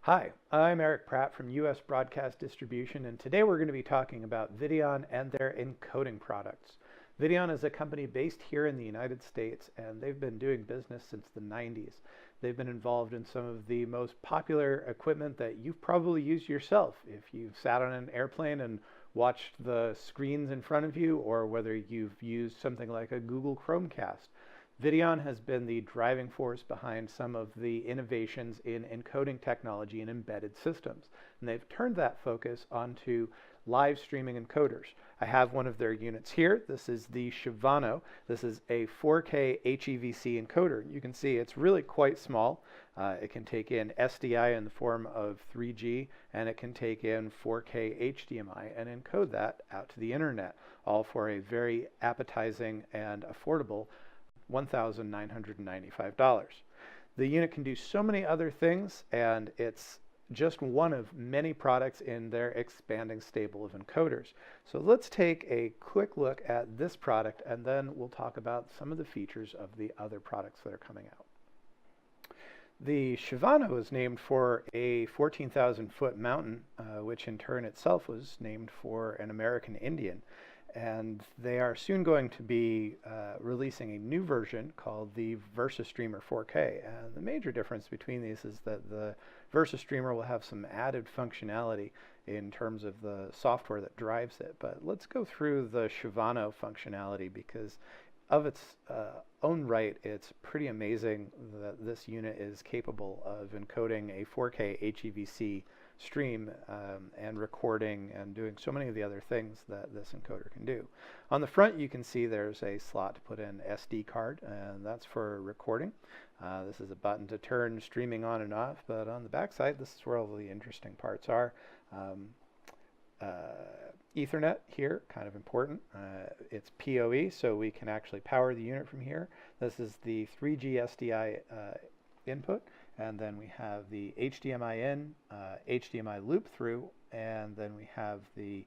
Hi, I'm Eric Pratt from US Broadcast Distribution, and today we're going to be talking about Videon and their encoding products. Videon is a company based here in the United States, and they've been doing business since the 90s. They've been involved in some of the most popular equipment that you've probably used yourself if you've sat on an airplane and watched the screens in front of you, or whether you've used something like a Google Chromecast. Videon has been the driving force behind some of the innovations in encoding technology in embedded systems. And they've turned that focus onto live streaming encoders. I have one of their units here. This is the Shavano. This is a 4K HEVC encoder. You can see it's really quite small. It can take in SDI in the form of 3G, and it can take in 4K HDMI and encode that out to the internet, all for a very appetizing and affordable $1,995. The unit can do so many other things, and it's just one of many products in their expanding stable of encoders. So let's take a quick look at this product, and then we'll talk about some of the features of the other products that are coming out. The Shavano is named for a 14,000-foot mountain, which in turn itself was named for an American Indian. And they are soon going to be releasing a new version called the VersaStreamer 4K. And the major difference between these is that the VersaStreamer will have some added functionality in terms of the software that drives it. But let's go through the Shavano functionality, because of its own right, it's pretty amazing that this unit is capable of encoding a 4K HEVC stream and recording and doing so many of the other things that this encoder can do. On the front, you can see there's a slot to put in SD card, and that's for recording. This is a button to turn streaming on and off, but on the back side, this is where all the interesting parts are. Ethernet here, kind of important. It's PoE, so we can actually power the unit from here. This is the 3G SDI input, and then we have the HDMI in, HDMI loop through, and then we have the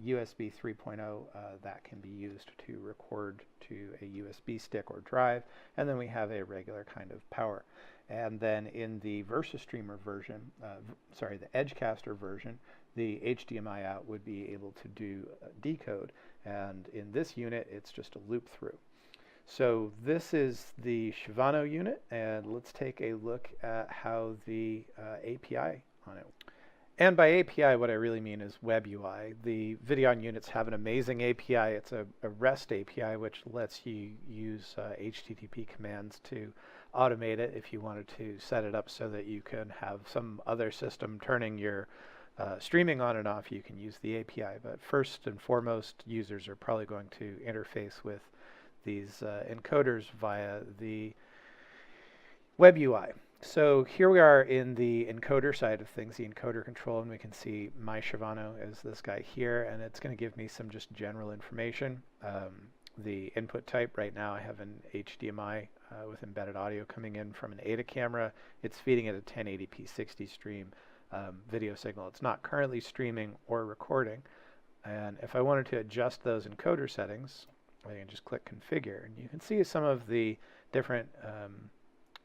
USB 3.0 that can be used to record to a USB stick or drive, and then we have a regular kind of power. And then in the VersaStreamer version, the Edgecaster version, the HDMI out would be able to do decode, and in this unit it's just a loop through. So this is the Shavano unit, and let's take a look at how the API on it. And by API, what I really mean is Web UI. The Videon units have an amazing API. It's a REST API, which lets you use HTTP commands to automate it if you wanted to set it up so that you can have some other system turning your streaming on and off. You can use the API, but first and foremost, users are probably going to interface with these encoders via the Web UI. So here we are in the encoder side of things, the encoder control, and we can see my Shavano is this guy here, and it's going to give me some just general information. The input type right now, I have an HDMI with embedded audio coming in from an ADA camera. It's feeding it a 1080p 60 stream video signal. It's not currently streaming or recording, and if I wanted to adjust those encoder settings, I can just click configure, and you can see some of the different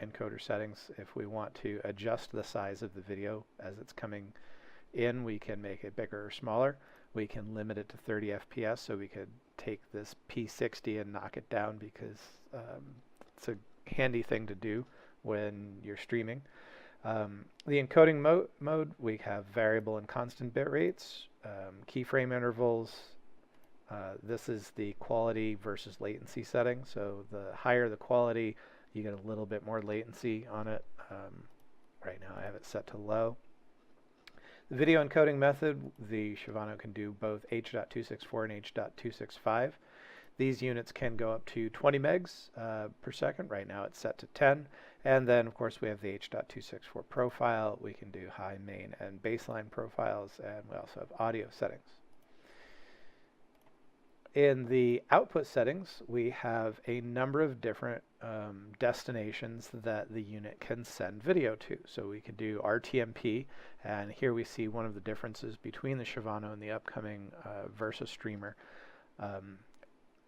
encoder settings. If we want to adjust the size of the video as it's coming in, we can make it bigger or smaller. We can limit it to 30 FPS, so we could take this P60 and knock it down, because it's a handy thing to do when you're streaming. The encoding mode, we have variable and constant bit rates, keyframe intervals. This is the quality versus latency setting. So the higher the quality, you get a little bit more latency on it. Right now I have it set to low. The video encoding method, the Shavano can do both H.264 and H.265. These units can go up to 20 megs per second. Right now it's set to 10. And then of course we have the H.264 profile. We can do high, main, and baseline profiles, and we also have audio settings. In the output settings, we have a number of different destinations that the unit can send video to. So we could do RTMP, and here we see one of the differences between the Shavano and the upcoming VersaStreamer.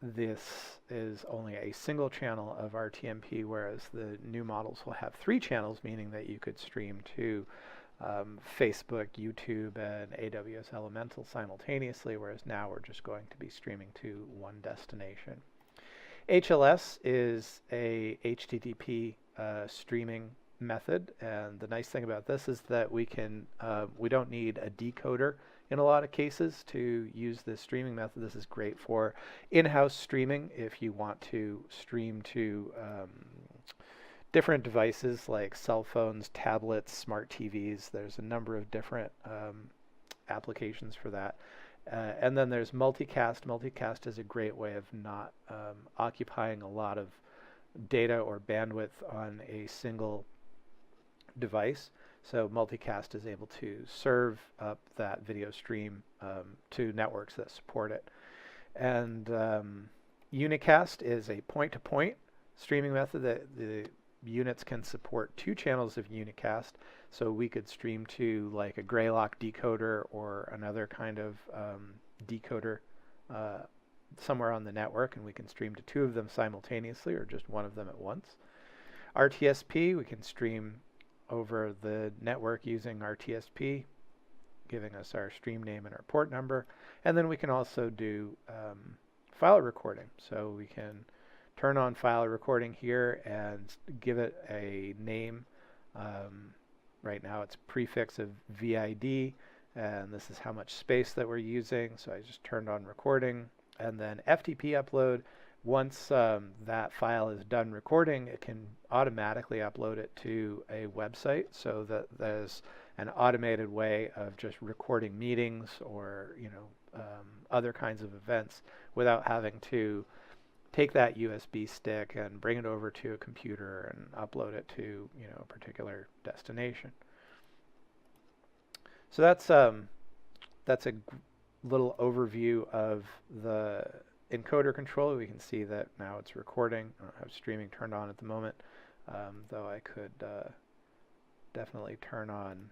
this is only a single channel of RTMP, whereas the new models will have 3 channels, meaning that you could stream to Facebook, YouTube, and AWS Elemental simultaneously, whereas now we're just going to be streaming to one destination. HLS is a HTTP streaming method, and the nice thing about this is that we don't need a decoder in a lot of cases to use this streaming method. This is great for in-house streaming if you want to stream to different devices like cell phones, tablets, smart TVs. There's a number of different applications for that. And then there's Multicast. Multicast is a great way of not occupying a lot of data or bandwidth on a single device. So Multicast is able to serve up that video stream to networks that support it. And Unicast is a point-to-point streaming method that the units can support 2 channels of unicast, so we could stream to like a Greylock decoder or another kind of decoder somewhere on the network, and we can stream to 2 of them simultaneously or just one of them at once. RTSP, we can stream over the network using RTSP, giving us our stream name and our port number, and then we can also do file recording, so we can turn on file recording here and give it a name. Right now it's prefix of VID, and this is how much space that we're using. So I just turned on recording, and then FTP upload. Once that file is done recording, it can automatically upload it to a website, so that there's an automated way of just recording meetings or other kinds of events without having to take that USB stick and bring it over to a computer and upload it to a particular destination. So that's a little overview of the encoder controller. We can see that now it's recording. I don't have streaming turned on at the moment, though I could definitely turn on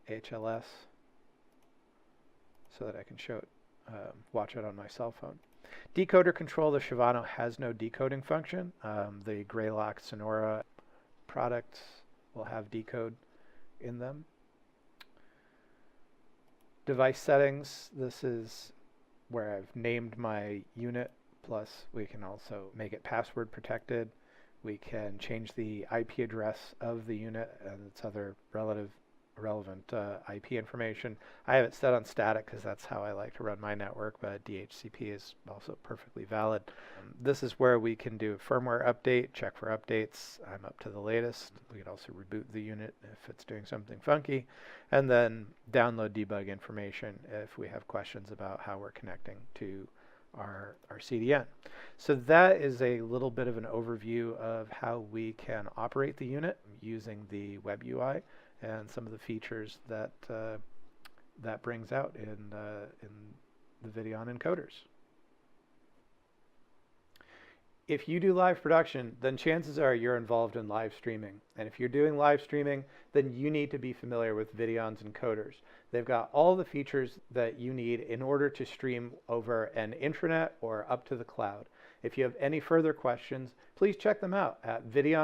HLS so that I can show it, watch it on my cell phone. Decoder control, the Shavano has no decoding function. The Greylock Sonora products will have decode in them. Device settings, this is where I've named my unit, plus we can also make it password protected. We can change the IP address of the unit and its other relevant IP information. I have it set on static because that's how I like to run my network, but DHCP is also perfectly valid. This is where we can do a firmware update, check for updates. I'm up to the latest. We can also reboot the unit if it's doing something funky, and then download debug information if we have questions about how we're connecting to our CDN. So that is a little bit of an overview of how we can operate the unit using the web UI and some of the features that that brings out in the Videon encoders. If you do live production, then chances are you're involved in live streaming. And if you're doing live streaming, then you need to be familiar with Videon's encoders. They've got all the features that you need in order to stream over an intranet or up to the cloud. If you have any further questions, please check them out at Videon.